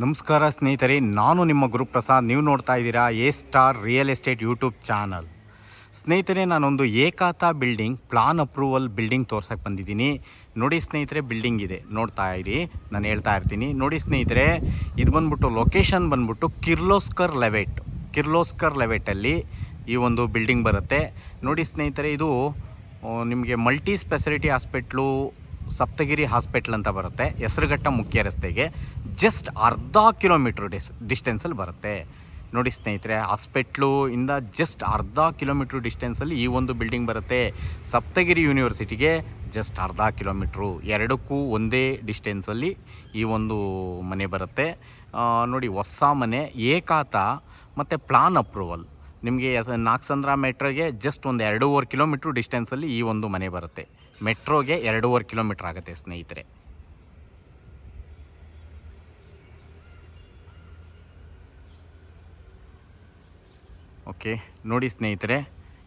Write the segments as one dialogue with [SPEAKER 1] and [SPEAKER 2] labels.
[SPEAKER 1] ನಮಸ್ಕಾರ ಸ್ನೇಹಿತರೆ, ನಾನು ನಿಮ್ಮ ಗುರುಪ್ರಸಾದ್. ನೀವು ನೋಡ್ತಾ ಇದ್ದೀರಾ A star real estate YouTube channel. ಸ್ನೇಹಿತರೆ, ನಾನೊಂದು ಏಕಾತ ಬಿಲ್ಡಿಂಗ್ ಪ್ಲಾನ್ ಅಪ್ರೂವಲ್ ಬಿಲ್ಡಿಂಗ್ ತೋರ್ಸಕ್ಕೆ ಬಂದಿದ್ದೀನಿ. ನೋಡಿ ಸ್ನೇಹಿತರೆ, ಬಿಲ್ಡಿಂಗ್ ಇದೆ, ನೋಡ್ತಾ ಇರಿ, ನಾನು ಹೇಳ್ತಾ ಇರ್ತೀನಿ. ನೋಡಿ ಸ್ನೇಹಿತರೆ, ಇದು ಬಂದ್ಬಿಟ್ಟು ಲೊಕೇಶನ್ ಬಂದ್ಬಿಟ್ಟು ಕಿರ್ಲೋಸ್ಕರ್ ಲೆವೆಟಲ್ಲಿ ಈ ಒಂದು ಬಿಲ್ಡಿಂಗ್ ಬರುತ್ತೆ. ನೋಡಿ ಸ್ನೇಹಿತರೆ, ಇದು ನಿಮಗೆ multi speciality hospital Saptagiri hospital ಅಂತ ಬರುತ್ತೆ. ಹೆಸರುಘಟ್ಟ ಮುಖ್ಯ ರಸ್ತೆಗೆ ಜಸ್ಟ್ ಅರ್ಧ ಕಿಲೋಮೀಟ್ರ್ ಡಿಸ್ಟೆನ್ಸಲ್ಲಿ ಬರುತ್ತೆ. ನೋಡಿ ಸ್ನೇಹಿತರೆ, ಹಾಸ್ಪಿಟ್ಲು ಇಂದ ಜಸ್ಟ್ ಅರ್ಧ ಕಿಲೋಮೀಟ್ರ್ ಡಿಸ್ಟೆನ್ಸಲ್ಲಿ ಈ ಒಂದು ಬಿಲ್ಡಿಂಗ್ ಬರುತ್ತೆ. ಸಪ್ತಗಿರಿ ಯೂನಿವರ್ಸಿಟಿಗೆ ಜಸ್ಟ್ ಅರ್ಧ ಕಿಲೋಮೀಟ್ರು, ಎರಡಕ್ಕೂ ಒಂದೇ ಡಿಸ್ಟೆನ್ಸಲ್ಲಿ ಈ ಒಂದು ಮನೆ ಬರುತ್ತೆ. ನೋಡಿ, ಹೊಸ ಮನೆ, ಏಕಾತ ಮತ್ತು ಪ್ಲಾನ್ ಅಪ್ರೂವಲ್. ನಿಮಗೆ ನಾಗಸಂದ್ರ ಮೆಟ್ರೋಗೆ ಜಸ್ಟ್ ಒಂದು 2.5 ಕಿಲೋಮೀಟ್ರ್ ಡಿಸ್ಟೆನ್ಸಲ್ಲಿ ಈ ಒಂದು ಮನೆ ಬರುತ್ತೆ. ಮೆಟ್ರೋಗೆ 2.5 ಕಿಲೋಮೀಟ್ರ್ ಆಗುತ್ತೆ ಸ್ನೇಹಿತರೆ. ಓಕೆ, ನೋಡಿ ಸ್ನೇಹಿತರೆ,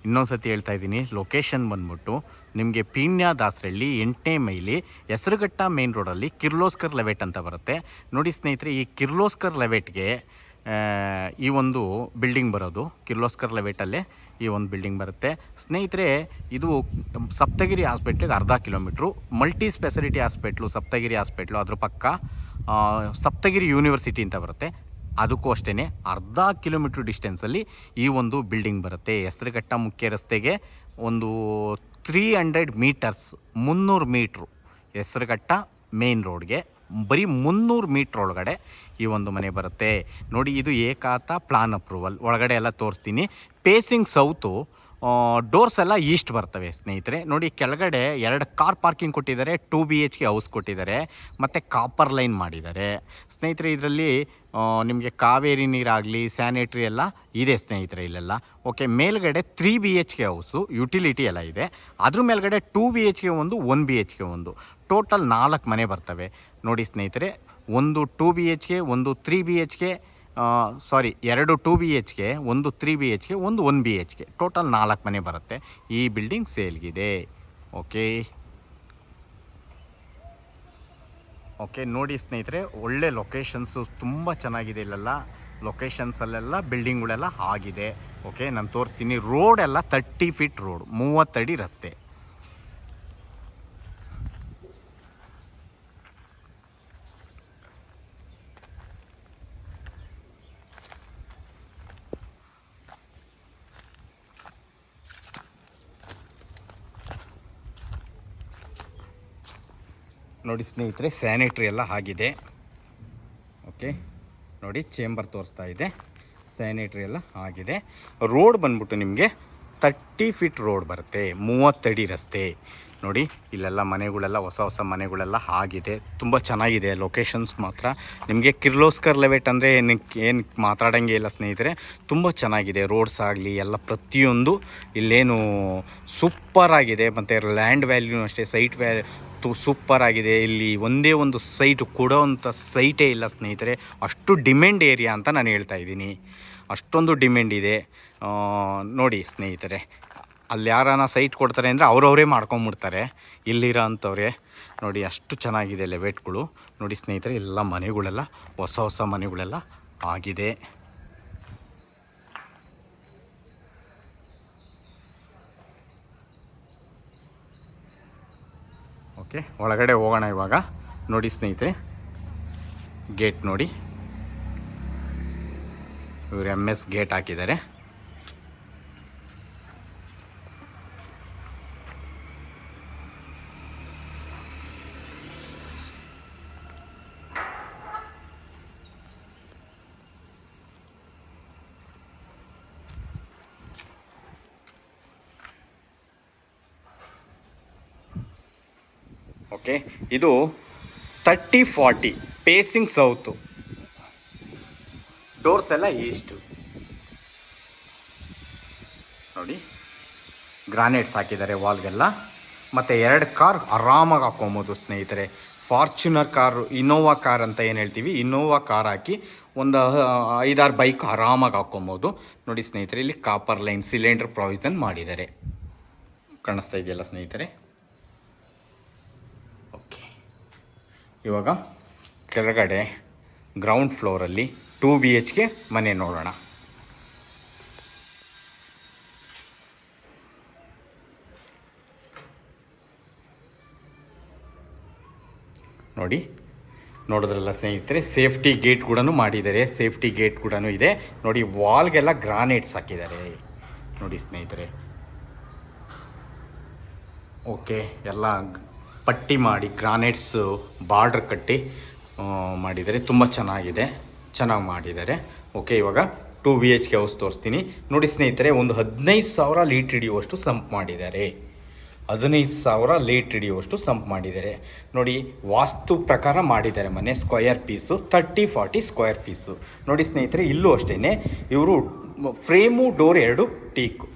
[SPEAKER 1] ಇನ್ನೊಂದು ಸತಿ ಹೇಳ್ತಾ ಇದ್ದೀನಿ. ಲೊಕೇಶನ್ ಬಂದ್ಬಿಟ್ಟು ನಿಮಗೆ ಪೀಣ್ಯ ದಾಸರಳ್ಳಿ 8ನೇ ಮೈಲಿ ಹೆಸರುಘಟ್ಟ ಮೇನ್ ರೋಡಲ್ಲಿ ಕಿರ್ಲೋಸ್ಕರ್ ಲೆವೆಟ್ ಅಂತ ಬರುತ್ತೆ. ನೋಡಿ ಸ್ನೇಹಿತರೆ, ಈ ಕಿರ್ಲೋಸ್ಕರ್ ಲೆವೆಟ್ಗೆ ಈ ಒಂದು ಬಿಲ್ಡಿಂಗ್ ಬರೋದು. ಕಿರ್ಲೋಸ್ಕರ್ ಲೆವೆಟಲ್ಲೇ ಈ ಒಂದು ಬಿಲ್ಡಿಂಗ್ ಬರುತ್ತೆ ಸ್ನೇಹಿತರೆ. ಇದು ಸಪ್ತಗಿರಿ ಹಾಸ್ಪಿಟ್ಲಿಗೆ ಅರ್ಧ kilometre. Multi speciality hospital Saptagiri hospital, ಅದ್ರ ಪಕ್ಕ ಸಪ್ತಗಿರಿ ಯೂನಿವರ್ಸಿಟಿ ಅಂತ ಬರುತ್ತೆ. ಅದಕ್ಕೂ ಅಷ್ಟೇ ಅರ್ಧ ಕಿಲೋಮೀಟ್ರ್ ಡಿಸ್ಟೆನ್ಸಲ್ಲಿ ಈ ಒಂದು ಬಿಲ್ಡಿಂಗ್ ಬರುತ್ತೆ. ಹೆಸರುಘಟ್ಟ ಮುಖ್ಯ ರಸ್ತೆಗೆ ಒಂದು 300 ಮೀಟರ್ಸ್, 300 ಮೀಟ್ರು ಹೆಸರುಘಟ್ಟ ಮೇನ್ ರೋಡ್ಗೆ ಬರೀ 300 ಮೀಟ್ರ್ ಒಳಗಡೆ ಈ ಒಂದು ಮನೆ ಬರುತ್ತೆ. ನೋಡಿ, ಇದು ಏಕಾತ ಪ್ಲಾನ್ ಅಪ್ರೂವಲ್. ಒಳಗಡೆ ಎಲ್ಲ ತೋರಿಸ್ತೀನಿ. ಪೇಸಿಂಗ್ ಸೌತು, ಡೋರ್ಸ್ ಎಲ್ಲ ಈಸ್ಟ್ ಬರ್ತವೆ ಸ್ನೇಹಿತರೆ. ನೋಡಿ, ಕೆಳಗಡೆ 2 ಕಾರ್ ಪಾರ್ಕಿಂಗ್ ಕೊಟ್ಟಿದ್ದಾರೆ, 2 BHK ಹೌಸ್ ಕೊಟ್ಟಿದ್ದಾರೆ, ಮತ್ತು ಕಾಪರ್ ಲೈನ್ ಮಾಡಿದ್ದಾರೆ ಸ್ನೇಹಿತರೆ. ಇದರಲ್ಲಿ ನಿಮಗೆ ಕಾವೇರಿ ನೀರಾಗಲಿ ಸ್ಯಾನಿಟ್ರಿ ಎಲ್ಲ ಇದೆ ಸ್ನೇಹಿತರೆ ಇಲ್ಲೆಲ್ಲ. ಓಕೆ, ಮೇಲ್ಗಡೆ 3 BHK ಹೌಸು, ಯುಟಿಲಿಟಿ ಎಲ್ಲ ಇದೆ. ಅದ್ರ ಮೇಲ್ಗಡೆ 2 BHK ಒಂದು, 1 BHK ಒಂದು, ಟೋಟಲ್ 4 ಮನೆ ಬರ್ತವೆ. ನೋಡಿ ಸ್ನೇಹಿತರೆ, ಒಂದು 2 BHK, ಒಂದು 3 BHK, ಸಾರಿ 2 2 BHK, ಒಂದು 3 BHK, ಒಂದು 1 BHK, ಟೋಟಲ್ 4 ಮನೆ ಬರುತ್ತೆ. ಈ ಬಿಲ್ಡಿಂಗ್ ಸೇಲ್ಗಿದೆ. ಓಕೆ, ನೋಡಿ ಸ್ನೇಹಿತರೆ, ಒಳ್ಳೆ ಲೊಕೇಶನ್ಸು ತುಂಬ ಚೆನ್ನಾಗಿದೆ ಇಲ್ಲೆಲ್ಲ. ಲೊಕೇಶನ್ಸಲ್ಲೆಲ್ಲ ಬಿಲ್ಡಿಂಗ್ಗಳೆಲ್ಲ ಆಗಿದೆ. ಓಕೆ, ನಾನು ತೋರಿಸ್ತೀನಿ. ರೋಡೆಲ್ಲ 30 ಫೀಟ್ ರೋಡ್, 30 ಅಡಿ ರಸ್ತೆ. ನೋಡಿ ಸ್ನೇಹಿತರೆ, ಸ್ಯಾನಿಟ್ರಿ ಎಲ್ಲ ಆಗಿದೆ. ಓಕೆ, ನೋಡಿ, ಚೇಂಬರ್ ತೋರಿಸ್ತಾ ಇದೆ, ಸ್ಯಾನಿಟ್ರಿ ಎಲ್ಲ ಆಗಿದೆ. ರೋಡ್ ಬಂದ್ಬಿಟ್ಟು ನಿಮಗೆ 30 ಫೀಟ್ ರೋಡ್ ಬರುತ್ತೆ, 30 ಅಡಿ ರಸ್ತೆ. ನೋಡಿ, ಇಲ್ಲೆಲ್ಲ ಮನೆಗಳೆಲ್ಲ ಹೊಸ ಮನೆಗಳೆಲ್ಲ ಆಗಿದೆ. ತುಂಬ ಚೆನ್ನಾಗಿದೆ ಲೊಕೇಶನ್ಸ್ ಮಾತ್ರ. ನಿಮಗೆ ಕಿರ್ಲೋಸ್ಕರ್ ಲೆವೆಟ್ ಅಂದರೆ ಏನು ಮಾತಾಡೋಂಗೆ ಇಲ್ಲ ಸ್ನೇಹಿತರೆ. ತುಂಬ ಚೆನ್ನಾಗಿದೆ, ರೋಡ್ಸ್ ಆಗಲಿ ಎಲ್ಲ ಪ್ರತಿಯೊಂದು ಇಲ್ಲೇನು ಸೂಪರ್ ಆಗಿದೆ. ಮತ್ತು ಲ್ಯಾಂಡ್ ವ್ಯಾಲ್ಯೂ ಅಷ್ಟೇ, ಸೈಟ್ ಸೂಪರ್ ಆಗಿದೆ. ಇಲ್ಲಿ ಒಂದೇ ಒಂದು ಸೈಟ್ ಕೊಡೋವಂಥ ಸೈಟೇ ಇಲ್ಲ ಸ್ನೇಹಿತರೆ. ಅಷ್ಟು ಡಿಮ್ಯಾಂಡ್ ಏರಿಯಾ ಅಂತ ನಾನು ಹೇಳ್ತಾ ಇದ್ದೀನಿ. ಅಷ್ಟೊಂದು ಡಿಮ್ಯಾಂಡ್ ಇದೆ. ನೋಡಿ ಸ್ನೇಹಿತರೆ, ಅಲ್ಲಿ ಯಾರಾನ ಸೈಟ್ ಕೊಡ್ತಾರೆ ಅಂದರೆ ಅವರವರೇ ಮಾಡ್ಕೊಂಬಿಡ್ತಾರೆ ಇಲ್ಲಿರೋ ಅಂಥವ್ರೆ. ನೋಡಿ, ಅಷ್ಟು ಚೆನ್ನಾಗಿದೆ ಲೆವೆಟ್ಗಳು. ನೋಡಿ ಸ್ನೇಹಿತರೆ, ಎಲ್ಲ ಮನೆಗಳೆಲ್ಲ ಹೊಸ ಮನೆಗಳೆಲ್ಲ ಆಗಿದೆ. ಓಕೆ, ಒಳಗಡೆ ಹೋಗೋಣ ಇವಾಗ. ನೋಡಿ ಸ್ನೇಹಿತರೆ, ಗೇಟ್ ನೋಡಿ, ಇವರು MS ಗೇಟ್ ಹಾಕಿದ್ದಾರೆ. ಓಕೆ, ಇದು 30-40 ಪೇಸಿಂಗ್ ಸೌತು, ಡೋರ್ಸ್ ಎಲ್ಲ ಈಸ್ಟು. ನೋಡಿ, ಗ್ರಾನೈಟ್ಸ್ ಹಾಕಿದ್ದಾರೆ ವಾಲ್ಗೆಲ್ಲ. ಮತ್ತು 2 ಕಾರ್ ಆರಾಮಾಗಿ ಹಾಕ್ಕೊಬೋದು ಸ್ನೇಹಿತರೆ. ಫಾರ್ಚುನರ್ ಕಾರು, ಇನೋವಾ ಕಾರ್ ಅಂತ ಏನು ಹೇಳ್ತೀವಿ, ಇನೋವಾ ಕಾರ್ ಹಾಕಿ ಒಂದು 5-6 ಬೈಕ್ ಆರಾಮಾಗಿ ಹಾಕ್ಕೊಬೋದು. ನೋಡಿ ಸ್ನೇಹಿತರೆ, ಇಲ್ಲಿ ಕಾಪರ್ ಲೈನ್ ಸಿಲಿಂಡರ್ ಪ್ರಾವಿಷನ್ ಮಾಡಿದ್ದಾರೆ. ಕಾಣಿಸ್ತಾ ಇದೆಯಲ್ಲ ಸ್ನೇಹಿತರೆ. ಓಕೆ, ಇವಾಗ ಕೆಳಗಡೆ ಗ್ರೌಂಡ್ ಫ್ಲೋರಲ್ಲಿ 2 BHK ಮನೆ ನೋಡೋಣ. ನೋಡಿ, ನೋಡಿದ್ರಲ್ಲ ಸ್ನೇಹಿತರೆ, ಸೇಫ್ಟಿ ಗೇಟ್ ಕೂಡ ಮಾಡಿದ್ದಾರೆ. ಸೇಫ್ಟಿ ಗೇಟ್ ಕೂಡ ಇದೆ ನೋಡಿ. ವಾಲ್ಗೆಲ್ಲ ಗ್ರಾನೈಟ್ಸ್ ಹಾಕಿದ್ದಾರೆ ನೋಡಿ ಸ್ನೇಹಿತರೆ. ಓಕೆ, ಎಲ್ಲ ಪಟ್ಟಿ ಮಾಡಿ ಗ್ರಾನೈಟ್ಸ್ ಬಾರ್ಡ್ರ್ ಕಟ್ಟಿ ಮಾಡಿದ್ದಾರೆ. ತುಂಬ ಚೆನ್ನಾಗಿ ಮಾಡಿದ್ದಾರೆ. ಓಕೆ, ಇವಾಗ 2 BHK ಹೌಸ್ ತೋರಿಸ್ತೀನಿ ನೋಡಿ ಸ್ನೇಹಿತರೆ. ಒಂದು 15,000 ಲೀಟ್ರ್ ಹಿಡಿಯುವಷ್ಟು ಸಂಪ್ ಮಾಡಿದ್ದಾರೆ. 15,000 ಲೀಟ್ರ್ ಹಿಡಿಯುವಷ್ಟು ಸಂಪ್ ಮಾಡಿದ್ದಾರೆ ನೋಡಿ. ವಾಸ್ತು ಪ್ರಕಾರ ಮಾಡಿದ್ದಾರೆ ಮನೆ. ಸ್ಕ್ವಯರ್ ಪೀಸು 30-40 ಸ್ಕ್ವಯರ್ ಪೀಸು ನೋಡಿ ಸ್ನೇಹಿತರೆ. ಇಲ್ಲೂ ಅಷ್ಟೇ, ಇವರು ಫ್ರೇಮು ಡೋರ್ 2 ಟೀಕು.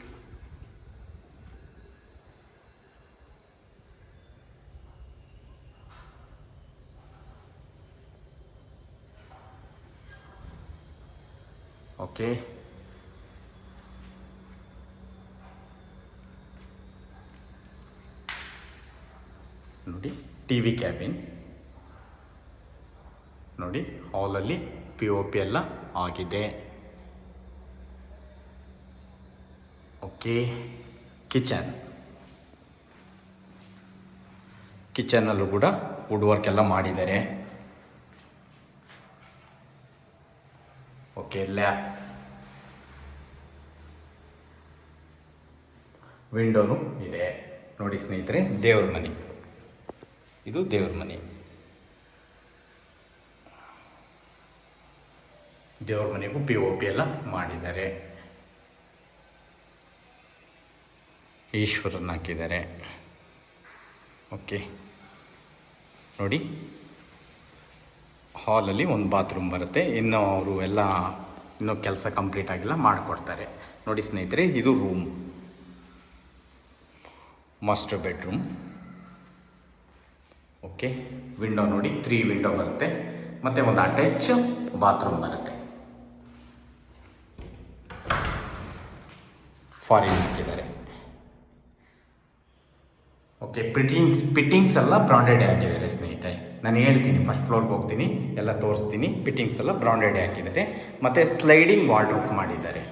[SPEAKER 1] ಓಕೆ, ನೋಡಿ TV ಕ್ಯಾಬಿನ್ ನೋಡಿ. ಹಾಲಲ್ಲಿ POP ಎಲ್ಲ ಆಗಿದೆ. ಓಕೆ, ಕಿಚನಲ್ಲೂ ಕೂಡ ವುಡ್ ವರ್ಕ್ ಎಲ್ಲ ಮಾಡಿದ್ದಾರೆ. ಓಕೆ, ವಿಂಡೋನು ಇದೆ ನೋಡಿ ಸ್ನೇಹಿತರೆ. ದೇವ್ರ ಮನೆ, ಇದು ದೇವ್ರ ಮನೆ. ದೇವ್ರ ಮನೆಗೂ POP ಎಲ್ಲ ಮಾಡಿದ್ದಾರೆ. ಈಶ್ವರನ್ನ ಹಾಕಿದ್ದಾರೆ. ಓಕೆ ನೋಡಿ, ಹಾಲಲ್ಲಿ ಒಂದು ಬಾತ್ರೂಮ್ ಬರುತ್ತೆ. ಇನ್ನು ಅವರು ಎಲ್ಲ ಇನ್ನೂ ಕೆಲಸ ಕಂಪ್ಲೀಟ್ ಆಗಿಲ್ಲ, ಮಾಡಿಕೊಡ್ತಾರೆ ನೋಡಿ ಸ್ನೇಹಿತರೆ. ಇದು room, master bedroom. Okay, window ನೋಡಿ 3 ವಿಂಡೋ ಬರುತ್ತೆ. ಮತ್ತು ಒಂದು ಅಟ್ಯಾಚ್ ಬಾತ್ರೂಮ್ ಬರುತ್ತೆ. ಫಾರಿನ್ ಹಾಕಿದ್ದಾರೆ. ಓಕೆ, ಪಿಟ್ಟಿಂಗ್ಸ್ ಎಲ್ಲ ಬ್ರಾಂಡೆಡ್ ಹಾಕಿದ್ದಾರೆ ಸ್ನೇಹಿತರೆ. ನಾನು ಹೇಳ್ತೀನಿ, ಫಸ್ಟ್ ಫ್ಲೋರ್ಗೆ ಹೋಗ್ತೀನಿ, ಎಲ್ಲ ತೋರಿಸ್ತೀನಿ. ಪಿಟ್ಟಿಂಗ್ಸ್ ಎಲ್ಲ ಬ್ರಾಂಡೆಡ್ ಹಾಕಿದ್ದಾರೆ. ಮತ್ತು ಸ್ಲೈಡಿಂಗ್ ವಾರ್ಡ್ರೋಬ್ ಮಾಡಿದ್ದಾರೆ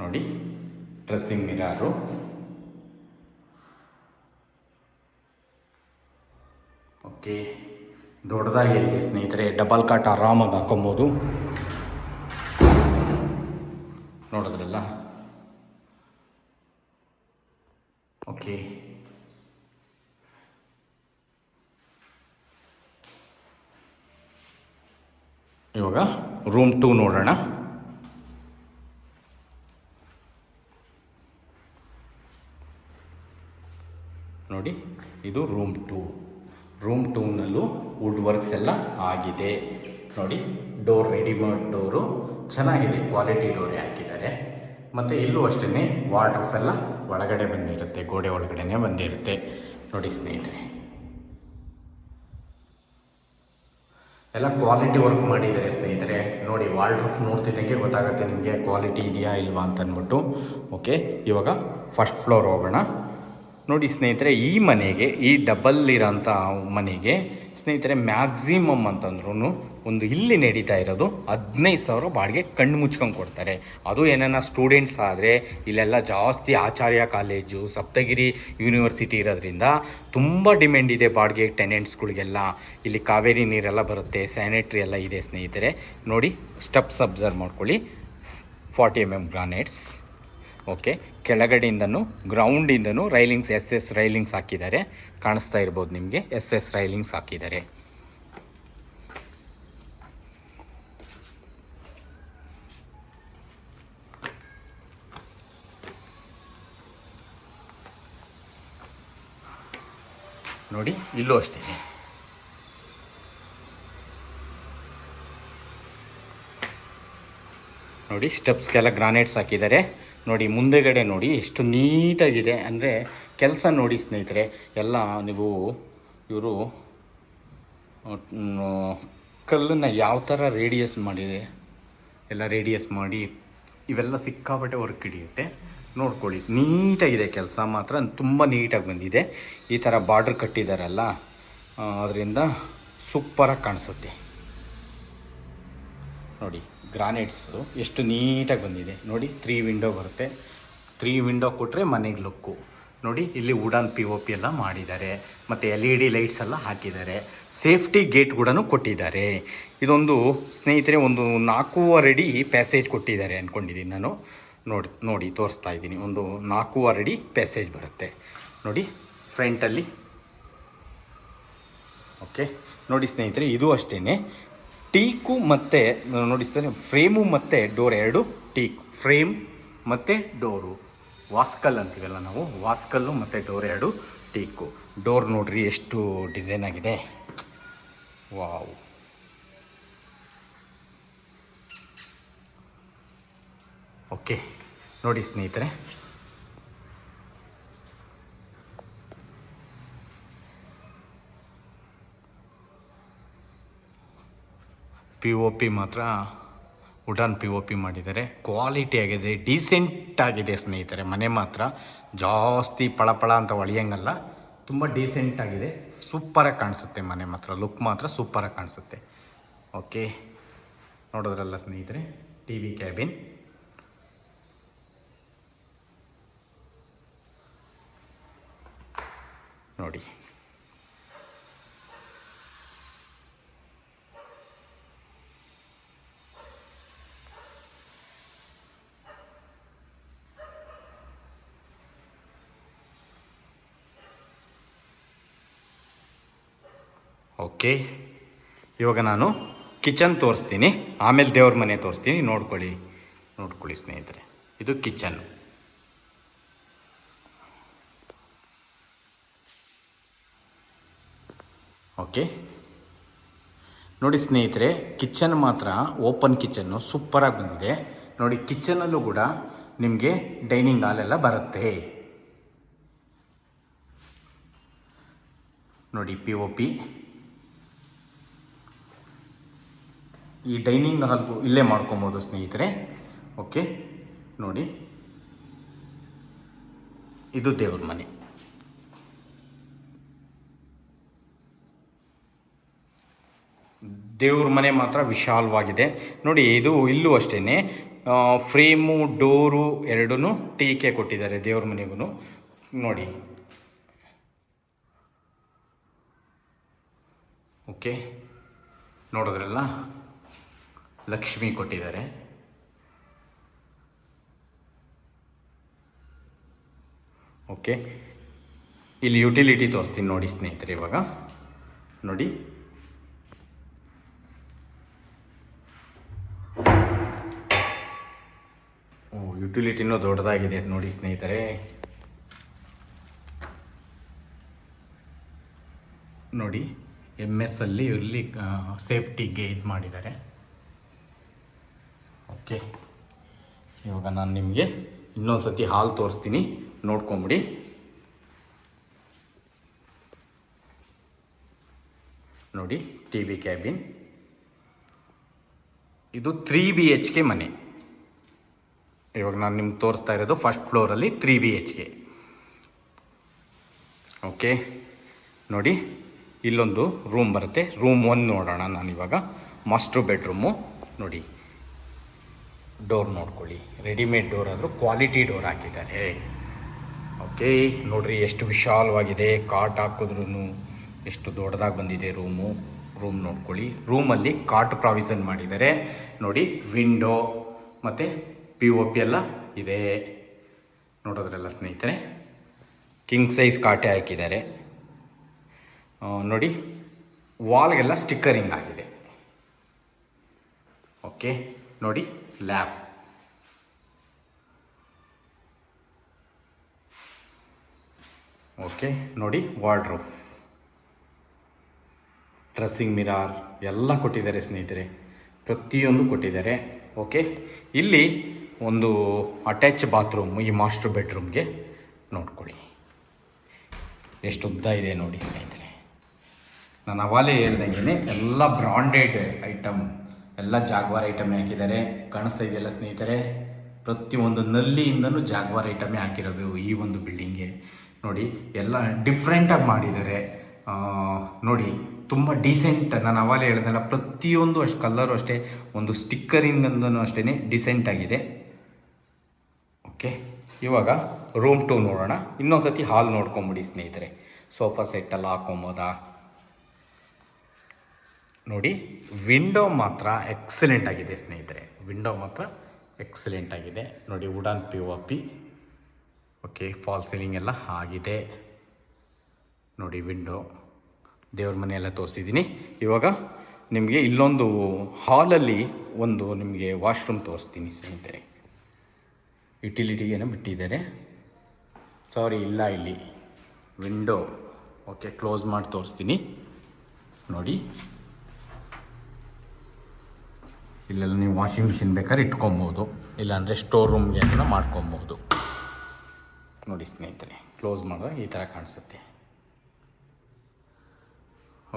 [SPEAKER 1] ನೋಡಿ. Dressing mirror. ಓಕೆ, ದೊಡ್ಡದಾಗಿ ಇದೆ ಸ್ನೇಹಿತರೆ. ಡಬಲ್ ಕಾಟ್ ಆರಾಮಾಗಿ ಹಾಕೊಬೋದು. ನೋಡಿದ್ರಲ್ಲ. ಓಕೆ, ಇವಾಗ ರೂಮ್ 2 ನೋಡೋಣ. ನೋಡಿ, ಇದು ರೂಮ್ 2. ರೂಮ್ 2ನಲ್ಲೂ ವುಡ್ ವರ್ಕ್ಸ್ ಎಲ್ಲ ಆಗಿದೆ ನೋಡಿ. ಡೋರ್ ರೆಡಿಮೇಡ್ ಡೋರು ಚೆನ್ನಾಗಿದೆ, ಕ್ವಾಲಿಟಿ ಡೋರೇ ಹಾಕಿದ್ದಾರೆ. ಮತ್ತು ಇಲ್ಲೂ ಅಷ್ಟೇ ವಾರ್ಡ್ರೋಬ್ ಎಲ್ಲ ಒಳಗಡೆ ಬಂದಿರುತ್ತೆ, ಗೋಡೆ ಒಳಗಡೆ ಬಂದಿರುತ್ತೆ ನೋಡಿ ಸ್ನೇಹಿತರೆ. ಎಲ್ಲ ಕ್ವಾಲಿಟಿ ವರ್ಕ್ ಮಾಡಿದ್ದಾರೆ ಸ್ನೇಹಿತರೆ ನೋಡಿ. ವಾರ್ಡ್ರೋಬ್ ನೋಡ್ತಿದ್ದಂಗೆ ಗೊತ್ತಾಗುತ್ತೆ ನಿಮಗೆ ಕ್ವಾಲಿಟಿ ಇದೆಯಾ ಇಲ್ವಾ ಅಂತ ಅಂದ್ಬಿಟ್ಟು. ಓಕೆ, ಇವಾಗ ಫಸ್ಟ್ ಫ್ಲೋರ್ ಹೋಗೋಣ ನೋಡಿ ಸ್ನೇಹಿತರೆ. ಈ ಮನೆಗೆ, ಈ ಡಬಲ್ ಇರೋಂಥ ಮನೆಗೆ ಸ್ನೇಹಿತರೆ, ಮ್ಯಾಕ್ಸಿಮಮ್ ಅಂತಂದ್ರೂ ಒಂದು ಇಲ್ಲಿ ನಡೀತಾ ಇರೋದು 15,000 ಬಾಡಿಗೆ ಕಣ್ಣು ಮುಚ್ಕೊಂಡು ಕೊಡ್ತಾರೆ. ಅದು ಏನಾರ ಸ್ಟೂಡೆಂಟ್ಸ್ ಆದರೆ ಇಲ್ಲೆಲ್ಲ ಜಾಸ್ತಿ ಆಚಾರ್ಯ ಕಾಲೇಜು, ಸಪ್ತಗಿರಿ ಯೂನಿವರ್ಸಿಟಿ ಇರೋದ್ರಿಂದ ತುಂಬ ಡಿಮ್ಯಾಂಡ್ ಇದೆ ಬಾಡಿಗೆ ಟೆನೆಂಟ್ಸ್ಗಳಿಗೆಲ್ಲ. ಇಲ್ಲಿ ಕಾವೇರಿ ನೀರೆಲ್ಲ ಬರುತ್ತೆ, ಸ್ಯಾನಿಟ್ರಿ ಎಲ್ಲ ಇದೆ ಸ್ನೇಹಿತರೆ ನೋಡಿ. ಸ್ಟೆಪ್ಸ್ ಅಬ್ಸರ್ವ್ ಮಾಡ್ಕೊಳ್ಳಿ, 40 mm ಗ್ರಾನೈಟ್ಸ್. ಓಕೆ, ಕೆಳಗಡೆಯಿಂದನೂ ಗ್ರೌಂಡಿಂದನೂ ರೈಲಿಂಗ್ಸ್, SS ರೈಲಿಂಗ್ಸ್ ಹಾಕಿದ್ದಾರೆ. ಕಾಣಿಸ್ತಾ ಇರ್ಬೋದು ನಿಮಗೆ, SS ರೈಲಿಂಗ್ಸ್ ಹಾಕಿದ್ದಾರೆ. ನೋಡಿ, ಇಲ್ಲೂ ಅಷ್ಟೇ ನೋಡಿ, ಸ್ಟೆಪ್ಸ್ಗೆಲ್ಲ ಗ್ರಾನೈಟ್ಸ್ ಹಾಕಿದ್ದಾರೆ ನೋಡಿ. ಮುಂದೆಗಡೆ ನೋಡಿ ಎಷ್ಟು ನೀಟಾಗಿದೆ ಅಂದರೆ ಕೆಲಸ ನೋಡಿ ಸ್ನೇಹಿತರೆ. ಎಲ್ಲ ನೀವು ಇವರು ಕಲ್ಲನ್ನು ಯಾವ ಥರ ರೇಡಿಯಸ್ ಮಾಡಿದೆ, ಎಲ್ಲ ರೇಡಿಯಸ್ ಮಾಡಿ ಇವೆಲ್ಲ ಸಿಕ್ಕಾಪಟ್ಟೆ ವರ್ಕ್ ಹಿಡಿಯುತ್ತೆ ನೋಡ್ಕೊಳ್ಳಿ. ನೀಟಾಗಿದೆ ಕೆಲಸ ಮಾತ್ರ, ತುಂಬ ನೀಟಾಗಿ ಬಂದಿದೆ. ಈ ಥರ ಬಾರ್ಡ್ರ್ ಕಟ್ಟಿದ್ದಾರಲ್ಲ, ಅದರಿಂದ ಸೂಪರಾಗಿ ಕಾಣಿಸುತ್ತೆ. ನೋಡಿ ಗ್ರಾನೈಟ್ಸು ಎಷ್ಟು ನೀಟಾಗಿ ಬಂದಿದೆ ನೋಡಿ. 3 ವಿಂಡೋ ಬರುತ್ತೆ. 3 ವಿಂಡೋ ಕೊಟ್ಟರೆ ಮನೆಗೆ ಲುಕ್ಕು. ನೋಡಿ ಇಲ್ಲಿ ವುಡನ್ POP ಎಲ್ಲ ಮಾಡಿದ್ದಾರೆ, ಮತ್ತು LED ಲೈಟ್ಸ್ ಎಲ್ಲ ಹಾಕಿದ್ದಾರೆ. ಸೇಫ್ಟಿ ಗೇಟ್ ಕೂಡ ಕೊಟ್ಟಿದ್ದಾರೆ. ಇದೊಂದು ಸ್ನೇಹಿತರೆ ಒಂದು 4.5 ಅಡಿ ಪ್ಯಾಸೇಜ್ ಕೊಟ್ಟಿದ್ದಾರೆ ಅಂದ್ಕೊಂಡಿದ್ದೀನಿ ನಾನು. ನೋಡಿ ತೋರಿಸ್ತಾ ಇದ್ದೀನಿ. ಒಂದು 4.5 ಅಡಿ ಪ್ಯಾಸೇಜ್ ಬರುತ್ತೆ ನೋಡಿ ಫ್ರಂಟಲ್ಲಿ. ಓಕೆ ನೋಡಿ ಸ್ನೇಹಿತರೆ, ಇದು ಅಷ್ಟೇ ಟೀಕು ಮತ್ತು ನೋಡಿ ಸರ್, ಫ್ರೇಮು ಮತ್ತು ಡೋರ್ 2 ಟೀಕ್ ಫ್ರೇಮ್ ಮತ್ತು ಡೋರು. ವಾಸ್ಕಲ್ ಅಂತೀವಲ್ಲ ನಾವು, ವಾಸ್ಕಲ್ಲು ಮತ್ತು ಡೋರ್ 2 ಟೀಕು. ಡೋರ್ ನೋಡ್ರಿ ಎಷ್ಟು ಡಿಸೈನ್ ಆಗಿದೆ. ವಾವ್. ಓಕೆ ನೋಡಿ ಸ್ನೇಹಿತರೆ, POP ಮಾತ್ರ ವುಡನ್ POP ಮಾಡಿದ್ದಾರೆ. ಕ್ವಾಲಿಟಿ ಆಗಿದೆ, ಡೀಸೆಂಟ್ ಆಗಿದೆ ಸ್ನೇಹಿತರೆ. ಮನೆ ಮಾತ್ರ ಜಾಸ್ತಿ ಪಳಪಳ ಅಂತ ಹೊಳೆಯಂಗಲ್ಲ, ತುಂಬ ಡೀಸೆಂಟ್ ಆಗಿದೆ. ಸೂಪರಾಗಿ ಕಾಣಿಸುತ್ತೆ ಮನೆ ಮಾತ್ರ. ಲುಕ್ ಮಾತ್ರ ಸೂಪರಾಗಿ ಕಾಣಿಸುತ್ತೆ. ಓಕೆ ನೋಡೋದ್ರಲ್ಲ ಸ್ನೇಹಿತರೆ, TV ಕ್ಯಾಬಿನ್. ನೋಡಿ ಓಕೆ, ಇವಾಗ ನಾನು ಕಿಚನ್ ತೋರಿಸ್ತೀನಿ, ಆಮೇಲೆ ದೇವ್ರ ಮನೆ ತೋರಿಸ್ತೀನಿ. ನೋಡ್ಕೊಳ್ಳಿ ಸ್ನೇಹಿತರೆ, ಇದು ಕಿಚನ್. ಓಕೆ ನೋಡಿ ಸ್ನೇಹಿತರೆ, ಕಿಚನ್ ಮಾತ್ರ ಓಪನ್ ಕಿಚನ್ನು ಸೂಪರಾಗಿ ಬಂದಿದೆ. ನೋಡಿ ಕಿಚನಲ್ಲೂ ಕೂಡ ನಿಮಗೆ ಡೈನಿಂಗ್ ಹಾಲೆಲ್ಲ ಬರುತ್ತೆ. ನೋಡಿ POP. ಈ ಡೈನಿಂಗ್ ಹಾಲ್ಗೂ ಇಲ್ಲೇ ಮಾಡ್ಕೊಬೋದು ಸ್ನೇಹಿತರೆ. ಓಕೆ ನೋಡಿ, ಇದು ದೇವ್ರ ಮನೆ. ದೇವ್ರ ಮನೆ ಮಾತ್ರ ವಿಶಾಲವಾಗಿದೆ ನೋಡಿ. ಇಲ್ಲೂ ಅಷ್ಟೇ ಫ್ರೇಮು ಡೋರು 2 ಟೀಕೆ ಕೊಟ್ಟಿದ್ದಾರೆ ದೇವ್ರ ಮನೆಗೂ ನೋಡಿ. ಓಕೆ ನೋಡಿದ್ರಲ್ಲ, ಲಕ್ಷ್ಮಿ ಕೊಟ್ಟಿದ್ದಾರೆ. ಓಕೆ ಇಲ್ಲಿ ಯುಟಿಲಿಟಿ ತೋರಿಸ್ತೀನಿ ನೋಡಿ ಸ್ನೇಹಿತರೆ. ಇವಾಗ ನೋಡಿ, ಯುಟಿಲಿಟಿನೂ ದೊಡ್ಡದಾಗಿದೆ ನೋಡಿ ಸ್ನೇಹಿತರೆ. ನೋಡಿ MS ಅಲ್ಲಿ ಇಲ್ಲಿ ಸೇಫ್ಟಿಗೆ ಇದು ಮಾಡಿದ್ದಾರೆ. ಓಕೆ ಇವಾಗ ನಾನು ನಿಮಗೆ ಇನ್ನೊಂದು ಸತಿ ಹಾಲ್ ತೋರಿಸ್ತೀನಿ, ನೋಡ್ಕೊಂಬಿಡಿ. ನೋಡಿ TV ಕ್ಯಾಬಿನ್. ಇದು 3 BHK ಮನೆ. ಇವಾಗ ನಾನು ನಿಮ್ಗೆ ತೋರಿಸ್ತಾ ಇರೋದು ಫಸ್ಟ್ ಫ್ಲೋರಲ್ಲಿ 3 BHK. ಓಕೆ ನೋಡಿ, ಇಲ್ಲೊಂದು ರೂಮ್ ಬರುತ್ತೆ. ರೂಮ್ 1 ನೋಡೋಣ ನಾನಿವಾಗ. ಮಾಸ್ಟರ್ ಬೆಡ್ರೂಮು ನೋಡಿ. ಡೋರ್ ನೋಡ್ಕೊಳ್ಳಿ, ರೆಡಿಮೇಡ್ ಡೋರ್ ಆದರೂ ಕ್ವಾಲಿಟಿ ಡೋರ್ ಹಾಕಿದ್ದಾರೆ. ಓಕೆ ನೋಡಿರಿ ಎಷ್ಟು ವಿಶಾಲವಾಗಿದೆ. ಕಾಟ್ ಹಾಕಿದ್ರೂ ಎಷ್ಟು ದೊಡ್ಡದಾಗಿ ಬಂದಿದೆ ರೂಮ್ ನೋಡ್ಕೊಳ್ಳಿ. ರೂಮಲ್ಲಿ ಕಾಟ್ ಪ್ರಾವಿಷನ್ ಮಾಡಿದ್ದಾರೆ ನೋಡಿ. ವಿಂಡೋ ಮತ್ತು POP ಎಲ್ಲ ಇದೆ. ನೋಡೋದ್ರಲ್ಲ ಸ್ನೇಹಿತರೆ, ಕಿಂಗ್ ಸೈಜ್ ಕಾಟೆ ಹಾಕಿದ್ದಾರೆ ನೋಡಿ. ವಾಲ್ಗೆಲ್ಲ ಸ್ಟಿಕ್ಕರಿಂಗ್ ಆಗಿದೆ. ಓಕೆ ನೋಡಿ, ಲ್ಯಾಬ್. ಓಕೆ ನೋಡಿ, ವಾರ್ಡ್ರೋಬ್, ಡ್ರೆಸ್ಸಿಂಗ್ ಮಿರರ್ ಎಲ್ಲ ಕೊಟ್ಟಿದ್ದಾರೆ ಸ್ನೇಹಿತರೆ, ಪ್ರತಿಯೊಂದು ಕೊಟ್ಟಿದ್ದಾರೆ. ಓಕೆ ಇಲ್ಲಿ ಒಂದು ಅಟ್ಯಾಚ್ ಬಾತ್ರೂಮ್ ಈ ಮಾಸ್ಟರ್ ಬೆಡ್ರೂಮ್ಗೆ ನೋಡ್ಕೊಳ್ಳಿ. ಎಷ್ಟು ಉದ್ದ ಇದೆ ನೋಡಿ ಸ್ನೇಹಿತರೆ. ನಾನು ಅವಾಗಲೇ ಹೇಳ್ದಂಗೆ ಎಲ್ಲ ಬ್ರಾಂಡೆಡ್ ಐಟಮ್, ಎಲ್ಲ ಜಾಗ್ವಾರ್ ಐಟಮೇ ಹಾಕಿದ್ದಾರೆ. ಕಾಣಿಸ್ತಾ ಇದೆಯಲ್ಲ ಸ್ನೇಹಿತರೆ, ಪ್ರತಿಯೊಂದು ನಲ್ಲಿಯಿಂದನೂ ಜಾಗ್ವಾರ್ ಐಟಮೇ ಹಾಕಿರೋದು ಈ ಒಂದು ಬಿಲ್ಡಿಂಗ್ಗೆ ನೋಡಿ. ಎಲ್ಲ ಡಿಫ್ರೆಂಟಾಗಿ ಮಾಡಿದ್ದಾರೆ ನೋಡಿ ತುಂಬ ಡೀಸೆಂಟ್, ನಾನು ಅವಾಗಲೇ ಹೇಳಿದ್ನಲ್ಲ ಪ್ರತಿಯೊಂದು ಅಷ್ಟು ಕಲ್ಲರು ಅಷ್ಟೇ, ಒಂದು ಸ್ಟಿಕ್ಕರಿಂಗಂದೂ ಅಷ್ಟೇ ಡಿಸೆಂಟಾಗಿದೆ. ಓಕೆ, ಇವಾಗ ರೂಮ್ 2 ನೋಡೋಣ. ಇನ್ನೊಂದು ಸತಿ ಹಾಲ್ ನೋಡ್ಕೊಂಬಿಡಿ ಸ್ನೇಹಿತರೆ. ಸೋಫಾ ಸೆಟ್ಟೆಲ್ಲ ಹಾಕೊಬೋದಾ ನೋಡಿ. ವಿಂಡೋ ಮಾತ್ರ ಎಕ್ಸಲೆಂಟ್ ಆಗಿದೆ ಸ್ನೇಹಿತರೆ, ವಿಂಡೋ ಮಾತ್ರ ಎಕ್ಸಲೆಂಟ್ ಆಗಿದೆ ನೋಡಿ. Wooden POP. Okay, fall ceiling ಎಲ್ಲ ಆಗಿದೆ ನೋಡಿ. ವಿಂಡೋ, ದೇವ್ರ ಮನೆಯೆಲ್ಲ ತೋರಿಸಿದ್ದೀನಿ. ಇವಾಗ ನಿಮಗೆ ಇಲ್ಲೊಂದು ಹಾಲಲ್ಲಿ ಒಂದು ನಿಮಗೆ ವಾಶ್ರೂಮ್ ತೋರಿಸ್ತೀನಿ ಸ್ನೇಹಿತರೆ. ಯುಟಿಲಿಟಿಗೇನೋ ಬಿಟ್ಟಿದ್ದಾರೆ, ಸಾರಿ ಇಲ್ಲ ಇಲ್ಲಿ ವಿಂಡೋ. ಓಕೆ, ಕ್ಲೋಸ್ ಮಾಡಿ ತೋರಿಸ್ತೀನಿ ನೋಡಿ. ಇಲ್ಲೆಲ್ಲ ನೀವು ವಾಷಿಂಗ್ ಮಿಷಿನ್ ಬೇಕಾದ್ರೆ ಇಟ್ಕೊಬೋದು, ಇಲ್ಲಾಂದರೆ ಸ್ಟೋರ್ ರೂಮ್ಗೆ ಏನೋ ಮಾಡ್ಕೊಬೋದು ನೋಡಿ ಸ್ನೇಹಿತರೆ. ಕ್ಲೋಸ್ ಮಾಡಿದ್ರೆ ಈ ಥರ ಕಾಣಿಸುತ್ತೆ.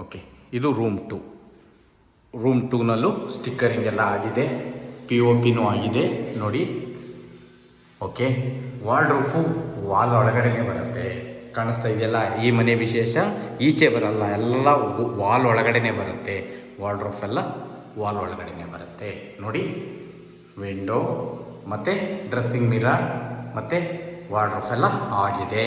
[SPEAKER 1] ಓಕೆ, ಇದು ರೂಮ್ 2. ರೂಮ್ 2ನಲ್ಲೂ ಸ್ಟಿಕ್ಕರಿಂಗ್ ಎಲ್ಲ ಆಗಿದೆ, POPನೂ ಆಗಿದೆ ನೋಡಿ. ಓಕೆ, ವಾಲ್ಡ್ರೂಫು ವಾಲ್ ಒಳಗಡೆನೇ ಬರುತ್ತೆ, ಕಾಣಿಸ್ತಾ ಇದೆಯಲ್ಲ. ಈ ಮನೆ ವಿಶೇಷ, ಈಚೆ ಬರಲ್ಲ, ಎಲ್ಲ ವಾಲ್ ಒಳಗಡೆನೇ ಬರುತ್ತೆ. ವಾಲ್ಡ್ರೂಫ್ ಎಲ್ಲ ವಾಲ್ ಒಳಗಡೆನೇ ಬರುತ್ತೆ ನೋಡಿ. ವಿಂಡೋ ಮತ್ತು ಡ್ರೆಸ್ಸಿಂಗ್ ಮಿರರ್ ಮತ್ತು ವಾರ್ಡ್ರೋಫ್ ಎಲ್ಲ ಆಗಿದೆ.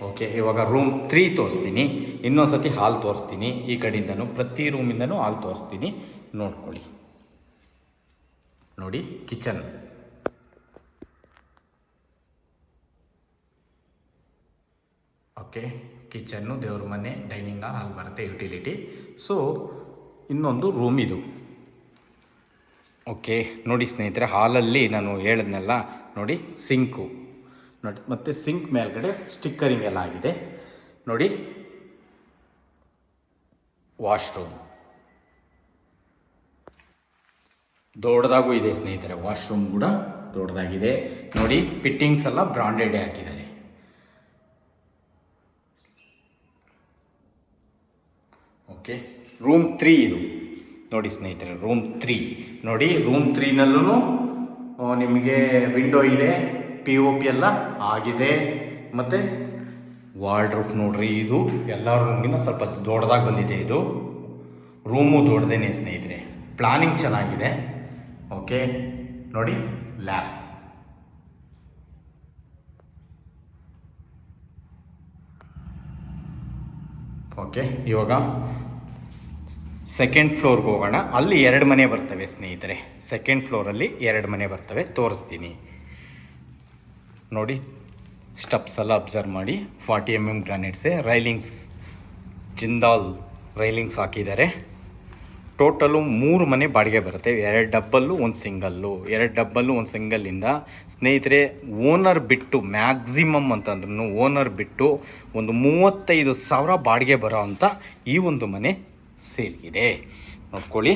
[SPEAKER 1] ಓಕೆ, ಇವಾಗ ರೂಮ್ 3 ತೋರಿಸ್ತೀನಿ. ಇನ್ನೊಂದು ಸತಿ ಹಾಲ್ ತೋರಿಸ್ತೀನಿ. ಈ ಕಡೆಯಿಂದನೂ ಪ್ರತಿ ರೂಮಿಂದನೂ ಹಾಲ್ ತೋರಿಸ್ತೀನಿ, ನೋಡ್ಕೊಳ್ಳಿ ನೋಡಿ. ಕಿಚನ್, ಓಕೆ, ಕಿಚನ್ನು, ದೇವ್ರ ಮನೆ, ಡೈನಿಂಗ್ ಹಾಲ್, ಅಲ್ಲಿ ಬರುತ್ತೆ ಯುಟಿಲಿಟಿ. ಸೊ ಇನ್ನೊಂದು ರೂಮ್ ಇದು. ಓಕೆ ನೋಡಿ ಸ್ನೇಹಿತರೆ, ಹಾಲಲ್ಲಿ ನಾನು ಹೇಳಿದ್ನಲ್ಲ ನೋಡಿ, ಸಿಂಕು ನೋಡಿ, ಮತ್ತು ಸಿಂಕ್ ಮೇಲ್ಗಡೆ ಸ್ಟಿಕ್ಕರಿಂಗ್ ಎಲ್ಲ ಆಗಿದೆ ನೋಡಿ. ವಾಶ್ರೂಮ್ ದೊಡ್ಡದಾಗೂ ಇದೆ ಸ್ನೇಹಿತರೆ, ವಾಶ್ರೂಮ್ ಕೂಡ ದೊಡ್ಡದಾಗಿದೆ ನೋಡಿ. ಫಿಟ್ಟಿಂಗ್ಸ್ ಎಲ್ಲ ಬ್ರಾಂಡೆಡೇ ಹಾಕಿದ್ದಾರೆ. ಓಕೆ, ರೂಮ್ 3 ಇದು ನೋಡಿ ಸ್ನೇಹಿತರೆ. ರೂಮ್ 3 ನೋಡಿ. ರೂಮ್ 3ನಲ್ಲೂ ನಿಮಗೆ ವಿಂಡೋ ಇದೆ, POP ಎಲ್ಲ ಆಗಿದೆ, ಮತ್ತು ವಾರ್ಡ್ರೋಫ್ ನೋಡ್ರಿ. ಇದು ಎಲ್ಲ ರೂಮ್ಗಿನ್ನ ಸ್ವಲ್ಪ ದೊಡ್ಡದಾಗಿ ಬಂದಿದೆ. ಇದು ರೂಮು ದೊಡ್ಡದೇನೆ ಸ್ನೇಹಿತರೆ, ಪ್ಲಾನಿಂಗ್ ಚೆನ್ನಾಗಿದೆ. ಓಕೆ ನೋಡಿ, ಲ್ಯಾಬ್. ಓಕೆ, ಇವಾಗ ಸೆಕೆಂಡ್ ಫ್ಲೋರ್ಗೆ ಹೋಗೋಣ. ಅಲ್ಲಿ 2 ಮನೆ ಬರ್ತವೆ ಸ್ನೇಹಿತರೆ. ಸೆಕೆಂಡ್ ಫ್ಲೋರಲ್ಲಿ 2 ಮನೆ ಬರ್ತವೆ, ತೋರಿಸ್ತೀನಿ ನೋಡಿ. ಸ್ಟೆಪ್ಸ್ ಎಲ್ಲ ಅಬ್ಸರ್ವ್ ಮಾಡಿ. 40 mm ಗ್ರಾನೈಟ್ಸೇ, ರೈಲಿಂಗ್ಸ್ ಜಿಂದಾಲ್ ರೈಲಿಂಗ್ಸ್ ಹಾಕಿದ್ದಾರೆ. ಟೋಟಲು 3 ಮನೆ ಬಾಡಿಗೆ ಬರುತ್ತೆ. 2 ಡಬ್ಬಲ್ಲು 1 ಸಿಂಗಲ್ಲು, 2 ಡಬ್ಬಲ್ಲು 1 ಸಿಂಗಲ್ಲಿಂದ ಸ್ನೇಹಿತರೆ ಓನರ್ ಬಿಟ್ಟು, ಮ್ಯಾಕ್ಸಿಮಮ್ ಅಂತಂದ್ರೂ ಓನರ್ ಬಿಟ್ಟು ಒಂದು 35,000 ಬಾಡಿಗೆ ಬರೋ ಅಂಥ ಈ ಒಂದು ಮನೆ ಸೇಲ್ಗಿದೆ ನೋಡ್ಕೊಳ್ಳಿ.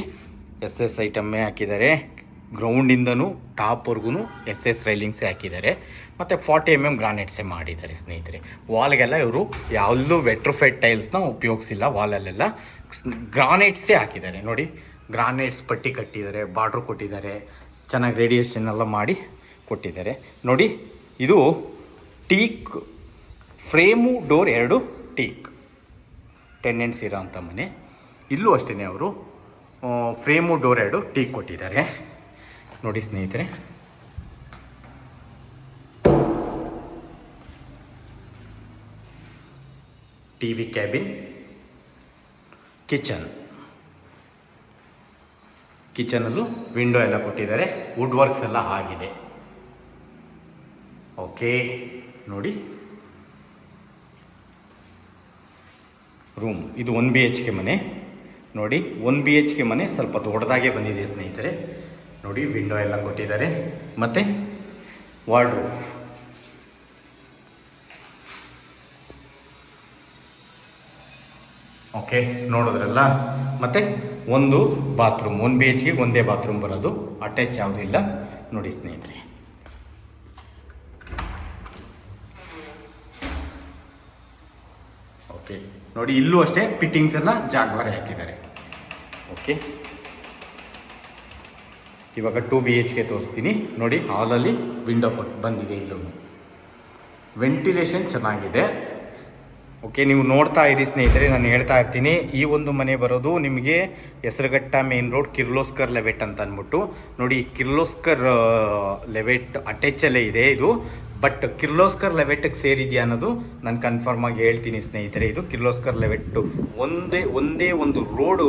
[SPEAKER 1] SS ಐಟಮ್ಮೇ ಹಾಕಿದ್ದಾರೆ, ಗ್ರೌಂಡಿಂದನೂ ಟಾಪ್ವರೆಗೂ SS ರೈಲಿಂಗ್ಸೇ ಹಾಕಿದ್ದಾರೆ, ಮತ್ತು 40 mm ಗ್ರಾನೈಟ್ಸೇ ಮಾಡಿದ್ದಾರೆ ಸ್ನೇಹಿತರೆ. ವಾಲ್ಗೆಲ್ಲ ಇವರು ಯಾವುದೂ ವೆಟ್ರೋಫೈಡ್ ಟೈಲ್ಸ್ನ ಉಪಯೋಗಿಸಿಲ್ಲ, ವಾಲಲ್ಲೆಲ್ಲ ಗ್ರಾನೈಟ್ಸೇ ಹಾಕಿದ್ದಾರೆ ನೋಡಿ. ಗ್ರಾನೈಟ್ಸ್ ಪಟ್ಟಿ ಕಟ್ಟಿದ್ದಾರೆ, ಬಾರ್ಡ್ರ್ ಕೊಟ್ಟಿದ್ದಾರೆ, ಚೆನ್ನಾಗಿ ರೇಡಿಯೇಷನ್ ಎಲ್ಲ ಮಾಡಿ ಕೊಟ್ಟಿದ್ದಾರೆ ನೋಡಿ. ಇದು teak frame door 2 teak tenants ಇರೋ ಅಂಥ ಮನೆ. ಇಲ್ಲೂ ಅಷ್ಟೇ ಅವರು ಫ್ರೇಮು ಡೋರ್ 2 ಟೀಕ್ ಕೊಟ್ಟಿದ್ದಾರೆ ನೋಡಿ ಸ್ನೇಹಿತರೆ. TV ಕ್ಯಾಬಿನ್, ಕಿಚನಲ್ಲೂ ವಿಂಡೋ ಎಲ್ಲ ಕೊಟ್ಟಿದ್ದಾರೆ, ವುಡ್ ವರ್ಕ್ಸ್ ಎಲ್ಲ ಆಗಿದೆ. ಓಕೆ ನೋಡಿ, ರೂಮ್ ಇದು 1 BHK ಮನೆ ನೋಡಿ. 1 BHK ಮನೆ ಸ್ವಲ್ಪ ದೊಡ್ಡದಾಗೆ ಬಂದಿದೆ ಸ್ನೇಹಿತರೆ ನೋಡಿ. ವಿಂಡೋ ಎಲ್ಲ ಕೊಟ್ಟಿದ್ದಾರೆ, ಮತ್ತು ವಾರ್ಡ್ರೋಬ್. ಓಕೆ ನೋಡಿದ್ರಲ್ಲ. ಮತ್ತು ಒಂದು ಬಾತ್ರೂಮ್, 1 BHK ಒಂದೇ ಬಾತ್ರೂಮ್ ಬರೋದು, ಅಟ್ಯಾಚ್ ಯಾವುದೂ ಇಲ್ಲ ನೋಡಿ ಸ್ನೇಹಿತರೆ. ಓಕೆ ನೋಡಿ, ಇಲ್ಲೂ ಅಷ್ಟೇ ಫಿಟ್ಟಿಂಗ್ಸ್ ಎಲ್ಲ ಜಾಗ್ವಾರೆ ಹಾಕಿದ್ದಾರೆ. ಓಕೆ, ಇವಾಗ 2 BHK ತೋರಿಸ್ತೀನಿ ನೋಡಿ. ಹಾಲಲ್ಲಿ ವಿಂಡೋ ಬಂದಿದೆ, ಇಲ್ಲೂ ವೆಂಟಿಲೇಷನ್ ಚೆನ್ನಾಗಿದೆ. ಓಕೆ, ನೀವು ನೋಡ್ತಾ ಇರಿ ಸ್ನೇಹಿತರೆ, ನಾನು ಹೇಳ್ತಾ ಇರ್ತೀನಿ. ಈ ಒಂದು ಮನೆ ಬರೋದು ನಿಮಗೆ ಹೆಸರುಘಟ್ಟ ಮೇನ್ ರೋಡ್, ಕಿರ್ಲೋಸ್ಕರ್ ಲೆವೆಟ್ ಅಂತ ಅಂದ್ಬಿಟ್ಟು. ನೋಡಿ, ಕಿರ್ಲೋಸ್ಕರ್ ಲೆವೆಟ್ ಅಟ್ಯಾಚಲ್ಲೇ ಇದೆ ಇದು. ಬಟ್ ಕಿರ್ಲೋಸ್ಕರ್ ಲೆವೆಟ್ಗೆ ಸೇರಿದೆಯಾ ಅನ್ನೋದು ನಾನು ಕನ್ಫರ್ಮ್ ಆಗಿ ಹೇಳ್ತೀನಿ ಸ್ನೇಹಿತರೆ. ಇದು ಕಿರ್ಲೋಸ್ಕರ್ ಲೆವೆಟ್ಟು ಒಂದೇ ಒಂದು ರೋಡು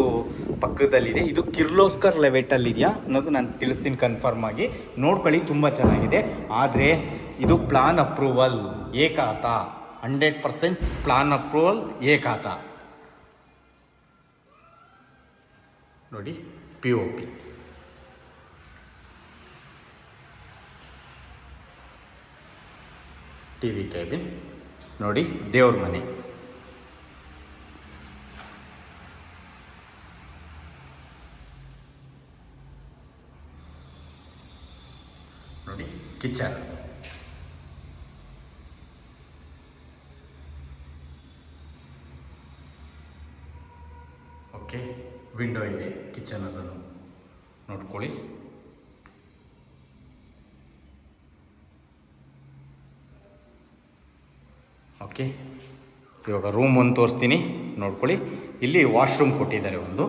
[SPEAKER 1] ಪಕ್ಕದಲ್ಲಿದೆ. ಇದು ಕಿರ್ಲೋಸ್ಕರ್ ಲೆವೆಟಲ್ಲಿದೆಯಾ ಅನ್ನೋದು ನಾನು ತಿಳಿಸ್ತೀನಿ ಕನ್ಫರ್ಮ್ ಆಗಿ. ನೋಡ್ಕೊಳ್ಳಿ, ತುಂಬ ಚೆನ್ನಾಗಿದೆ. ಆದರೆ ಇದು ಪ್ಲಾನ್ ಅಪ್ರೂವಲ್ ಏಕಾತ, 100% ಪ್ಲಾನ್ ಅಪ್ರೂವಲ್ ಏಕಾತ. ನೋಡಿ, POP. TV ಕ್ಯಾಬಿನ್ ನೋಡಿ, ದೇವ್ರ ಮನೆ ನೋಡಿ, ಕಿಚನ್ ಓಕೆ, ವಿಂಡೋ ಇದೆ ಕಿಚನ್, ಅದನ್ನು ನೋಡ್ಕೊಳ್ಳಿ. ಓಕೆ, ಇವಾಗ ರೂಮ್ ಒಂದು ತೋರಿಸ್ತೀನಿ, ನೋಡ್ಕೊಳ್ಳಿ. ಇಲ್ಲಿ ವಾಶ್ರೂಮ್ ಕೊಟ್ಟಿದ್ದಾರೆ ಒಂದು.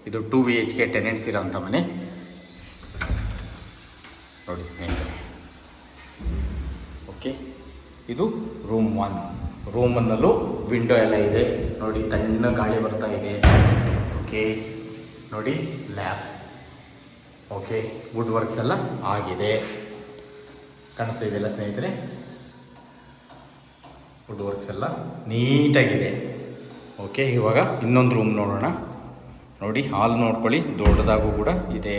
[SPEAKER 1] ಇದು 2 BHK ಟೆನೆಂಟ್ಸ್ ಇರೋಂಥ ಮನೆ ನೋಡಿ ಸ್ನೇಹಿತರೆ. ಓಕೆ, ಇದು ರೂಮ್ 1. ರೂಮನ್ನಲ್ಲೂ ವಿಂಡೋ ಎಲ್ಲ ಇದೆ ನೋಡಿ, ತಣ್ಣ ಗಾಳಿ ಬರ್ತಾ ಇದೆ. ಓಕೆ ನೋಡಿ, ಲ್ಯಾಬ್. ಓಕೆ, ವುಡ್ ವರ್ಕ್ಸ್ ಎಲ್ಲ ಆಗಿದೆ, ಕಾಣಿಸ್ತಾ ಇದೆಯಲ್ಲ ಸ್ನೇಹಿತರೆ. ವುಡ್ ವರ್ಕ್ಸ್ ಎಲ್ಲ ನೀಟಾಗಿದೆ. ಓಕೆ, ಇವಾಗ ಇನ್ನೊಂದು ರೂಮ್ ನೋಡೋಣ. ನೋಡಿ, ಹಾಲ್ ನೋಡ್ಕೊಳ್ಳಿ, ದೊಡ್ಡದಾಗೂ ಕೂಡ ಇದೆ.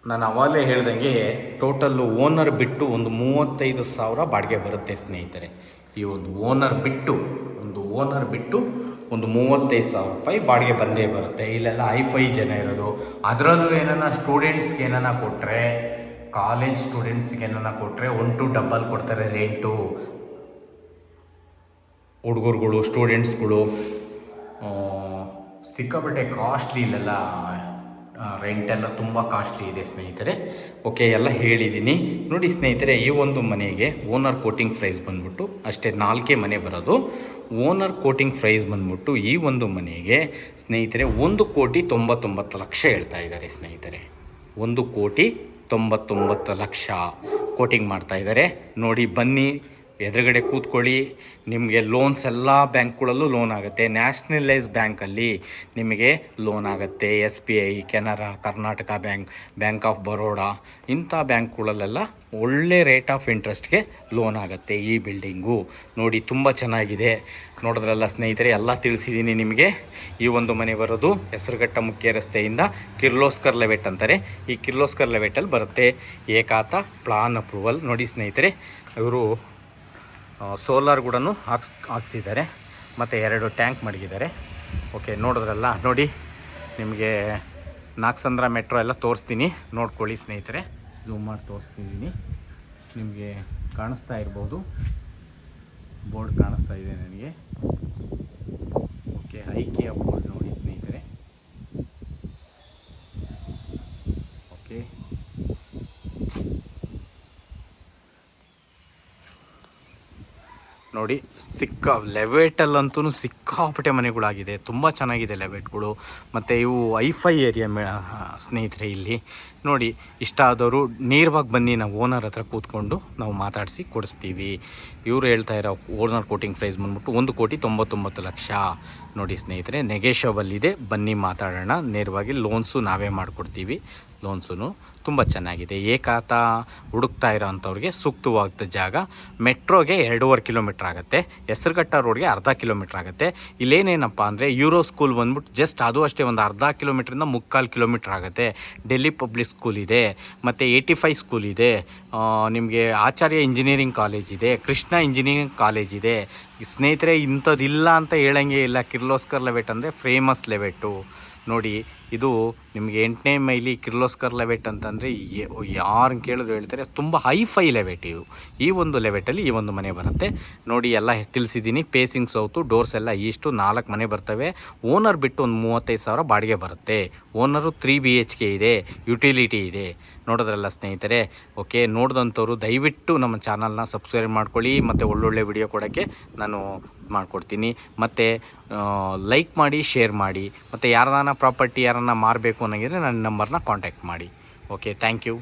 [SPEAKER 1] ನಾನು ಅವಾಗಲೇ ಹೇಳ್ದಂಗೆ ಟೋಟಲ್ಲು ಓನರ್ ಬಿಟ್ಟು ಒಂದು 35,000 ಬಾಡಿಗೆ ಬರುತ್ತೆ ಸ್ನೇಹಿತರೆ. ಈ ಒಂದು ಓನರ್ ಬಿಟ್ಟು ಒಂದು 35,000 ರೂಪಾಯಿ ಬಾಡಿಗೆ ಬಂದೇ ಬರುತ್ತೆ. ಇಲ್ಲೆಲ್ಲ ಐಫೈ ಜನ ಇರೋದು. ಅದರಲ್ಲೂ ಏನನ್ನ ಸ್ಟೂಡೆಂಟ್ಸ್ಗೆ ಏನನ್ನ ಕೊಟ್ಟರೆ, ಕಾಲೇಜ್ ಸ್ಟೂಡೆಂಟ್ಸ್ಗೆ ಏನನ್ನ ಕೊಟ್ಟರೆ 1 to 2 ಕೊಡ್ತಾರೆ ರೆಂಟು. ಹುಡುಗರುಗಳು, ಸ್ಟೂಡೆಂಟ್ಸ್ಗಳು ಸಿಕ್ಕಾಪಟ್ಟೆ ಕಾಸ್ಟ್ಲಿ. ಇಲ್ಲೆಲ್ಲ ರೆಂಟೆಲ್ಲ ತುಂಬ ಕಾಸ್ಟ್ಲಿ ಇದೆ ಸ್ನೇಹಿತರೆ. ಓಕೆ, ಎಲ್ಲ ಹೇಳಿದ್ದೀನಿ. ನೋಡಿ ಸ್ನೇಹಿತರೆ, ಈ ಒಂದು ಮನೆಗೆ ಓನರ್ ಕೋಟಿಂಗ್ ಪ್ರೈಸ್ ಬಂದ್ಬಿಟ್ಟು ಅಷ್ಟೇ 4 ಮನೆ ಬರೋದು. ಓನರ್ ಕೋಟಿಂಗ್ ಪ್ರೈಸ್ ಬಂದ್ಬಿಟ್ಟು ಈ ಒಂದು ಮನೆಗೆ ಸ್ನೇಹಿತರೆ 1,99,00,000 ಹೇಳ್ತಾ ಇದ್ದಾರೆ ಸ್ನೇಹಿತರೆ. 1,99,00,000 ಕೋಟಿಂಗ್ ಮಾಡ್ತಾ ಇದ್ದಾರೆ. ನೋಡಿ, ಬನ್ನಿ, ಎದುರುಗಡೆ ಕೂತ್ಕೊಳ್ಳಿ. ನಿಮಗೆ ಲೋನ್ಸ್ ಎಲ್ಲ ಬ್ಯಾಂಕ್ಗಳಲ್ಲೂ ಲೋನ್ ಆಗುತ್ತೆ. ನ್ಯಾಷನಲೈಸ್ ಬ್ಯಾಂಕಲ್ಲಿ ನಿಮಗೆ ಲೋನ್ ಆಗುತ್ತೆ. SBI, Canara, Karnataka bank, bank of Baroda, ಇಂಥ ಬ್ಯಾಂಕ್ಗಳಲ್ಲೆಲ್ಲ ಒಳ್ಳೆ ರೇಟ್ ಆಫ್ ಇಂಟ್ರೆಸ್ಟ್ಗೆ ಲೋನ್ ಆಗುತ್ತೆ. ಈ ಬಿಲ್ಡಿಂಗು ನೋಡಿ, ತುಂಬ ಚೆನ್ನಾಗಿದೆ. ನೋಡಿದ್ರಲ್ಲ ಸ್ನೇಹಿತರೆ, ಎಲ್ಲ ತಿಳಿಸಿದ್ದೀನಿ ನಿಮಗೆ. ಈ ಒಂದು ಮನೆ ಬರೋದು ಹೆಸರುಘಟ್ಟ ಮುಖ್ಯ ರಸ್ತೆಯಿಂದ ಕಿರ್ಲೋಸ್ಕರ್ ಲೆವೆಟ್ ಅಂತಾರೆ. ಈ ಕಿರ್ಲೋಸ್ಕರ್ ಲೆವೆಟಲ್ಲಿ ಬರುತ್ತೆ. ಏಕಾತ, ಪ್ಲಾನ್ ಅಪ್ರೂವಲ್. ನೋಡಿ ಸ್ನೇಹಿತರೆ, ಇವರು ಸೋಲಾರ್ ಕೂಡ ಹಾಕ್ಸಿದ್ದಾರೆ, ಮತ್ತು 2 ಟ್ಯಾಂಕ್ ಮಡಗಿದ್ದಾರೆ. ಓಕೆ, ನೋಡಿದ್ರಲ್ಲ. ನೋಡಿ, ನಿಮಗೆ ನಾಗಸಂದ್ರ ಮೆಟ್ರೋ ಎಲ್ಲ ತೋರಿಸ್ತೀನಿ, ನೋಡ್ಕೊಳ್ಳಿ ಸ್ನೇಹಿತರೆ. ಝೂಮ್ ಮಾಡಿ ತೋರಿಸ್ತಿದ್ದೀನಿ, ನಿಮಗೆ ಕಾಣಿಸ್ತಾ ಇರ್ಬೋದು. ಬೋರ್ಡ್ ಕಾಣಿಸ್ತಾ ಇದೆ ನನಗೆ. ಓಕೆ, ಐಕಿಯಾ ಬೋರ್ಡ್ ನೋಡಿ ಸ್ನೇಹಿತರೆ. ಓಕೆ, ನೋಡಿ, ಲೆವೆಟಲ್ಲಂತೂ ಸಿಕ್ಕಾಪಟ್ಟೆ ಮನೆಗಳಾಗಿದೆ. ತುಂಬ ಚೆನ್ನಾಗಿದೆ ಲೆವೆಟ್ಗಳು. ಮತ್ತು ಇವು ಐಫೈ ಏರಿಯಾ ಸ್ನೇಹಿತರೆ. ಇಲ್ಲಿ ನೋಡಿ, ಇಷ್ಟ ಆದವರು ನೇರವಾಗಿ ಬನ್ನಿ, ನಾವು ಓನರ್ ಹತ್ರ ಕೂತ್ಕೊಂಡು ನಾವು ಮಾತಾಡಿಸಿ ಕೊಡಿಸ್ತೀವಿ. ಇವರು ಹೇಳ್ತಾ ಇರೋ ಓನರ್ ಕೋಟಿಂಗ್ ಪ್ರೈಸ್ ಬಂದ್ಬಿಟ್ಟು 1,99,00,000. ನೋಡಿ ಸ್ನೇಹಿತರೆ, ನೆಗೆಷಬಲ್ ಇದೆ, ಬನ್ನಿ ಮಾತಾಡೋಣ. ನೇರವಾಗಿ ಲೋನ್ಸು ನಾವೇ ಮಾಡಿಕೊಡ್ತೀವಿ. ಲೋನ್ಸು ತುಂಬ ಚೆನ್ನಾಗಿದೆ. ಏಕಾತ ಹುಡುಕ್ತಾ ಇರೋ ಅಂಥವ್ರಿಗೆ ಸೂಕ್ತವಾದ ಜಾಗ. ಮೆಟ್ರೋಗೆ 2.5 ಕಿಲೋಮೀಟ್ರ್ ಆಗುತ್ತೆ. ಹೆಸರುಘಟ್ಟ ರೋಡ್ಗೆ 1/2 ಕಿಲೋಮೀಟ್ರ್ ಆಗುತ್ತೆ. ಇಲ್ಲೇನೇನಪ್ಪ ಅಂದರೆ ಯೂರೋ ಸ್ಕೂಲ್ ಬಂದ್ಬಿಟ್ಟು ಜಸ್ಟ್ ಅದು ಅಷ್ಟೇ ಒಂದು 1/2 ಕಿಲೋಮೀಟ್ರಿಂದ 3/4 ಕಿಲೋಮೀಟ್ರ್ ಆಗುತ್ತೆ. ಡೆಲ್ಲಿ ಪಬ್ಲಿಕ್ ಸ್ಕೂಲ್ ಇದೆ, ಮತ್ತು 85 ಸ್ಕೂಲ್ ಇದೆ. ನಿಮಗೆ ಆಚಾರ್ಯ ಇಂಜಿನಿಯರಿಂಗ್ ಕಾಲೇಜ್ ಇದೆ, ಕೃಷ್ಣ ಇಂಜಿನಿಯರಿಂಗ್ ಕಾಲೇಜ್ ಇದೆ. ಸ್ನೇಹಿತರೆ, ಇಂಥದ್ದಿಲ್ಲ ಅಂತ ಹೇಳಂಗೆ ಇಲ್ಲ. ಕಿರ್ಲೋಸ್ಕರ್ ಲೆವೆಟ್ ಅಂದರೆ ಫೇಮಸ್ ಲೆವೆಟ್ಟು. ನೋಡಿ ಇದು ನಿಮಗೆ 8ನೇ ಮೈಲಿ ಕಿರ್ಲೋಸ್ಕರ್ ಲೆವೆಟ್ ಅಂತಂದರೆ ಯಾರನ್ನು ಕೇಳಿದ್ರು ಹೇಳ್ತಾರೆ ತುಂಬ ಹೈಫೈ ಲೆವೆಟ್ ಇದು. ಈ ಒಂದು ಲೆವೆಟಲ್ಲಿ ಈ ಒಂದು ಮನೆ ಬರುತ್ತೆ ನೋಡಿ. ಎಲ್ಲ ತಿಳಿಸಿದ್ದೀನಿ. ಪೇಸಿಂಗ್ ಸೌತು, ಡೋರ್ಸ್ ಎಲ್ಲ ಈಸ್ಟು, 4 ಮನೆ ಬರ್ತವೆ. ಓನರ್ ಬಿಟ್ಟು ಒಂದು 35,000 ಬಾಡಿಗೆ ಬರುತ್ತೆ. ಓನರು 3 BHK ಇದೆ, ಯುಟಿಲಿಟಿ ಇದೆ. ನೋಡೋದ್ರಲ್ಲ ಸ್ನೇಹಿತರೆ. ಓಕೆ, ನೋಡಿದಂಥವ್ರು ದಯವಿಟ್ಟು ನಮ್ಮ ಚಾನಲ್ನ ಸಬ್ಸ್ಕ್ರೈಬ್ ಮಾಡ್ಕೊಳ್ಳಿ ಮತ್ತು ಒಳ್ಳೊಳ್ಳೆ ವಿಡಿಯೋ ಕೊಡೋಕ್ಕೆ ನಾನು ಮಾಡಿಕೊಡ್ತೀನಿ. ಮತ್ತು ಲೈಕ್ ಮಾಡಿ, ಶೇರ್ ಮಾಡಿ. ಮತ್ತು ಯಾರನ್ನ ಪ್ರಾಪರ್ಟಿ ಯಾರನ್ನ ಮಾರಬೇಕು ಅನ್ನೋಂಗಿದ್ರೆ ನನ್ನ ನಂಬರ್ನ ಕಾಂಟ್ಯಾಕ್ಟ್ ಮಾಡಿ. Okay, thank you.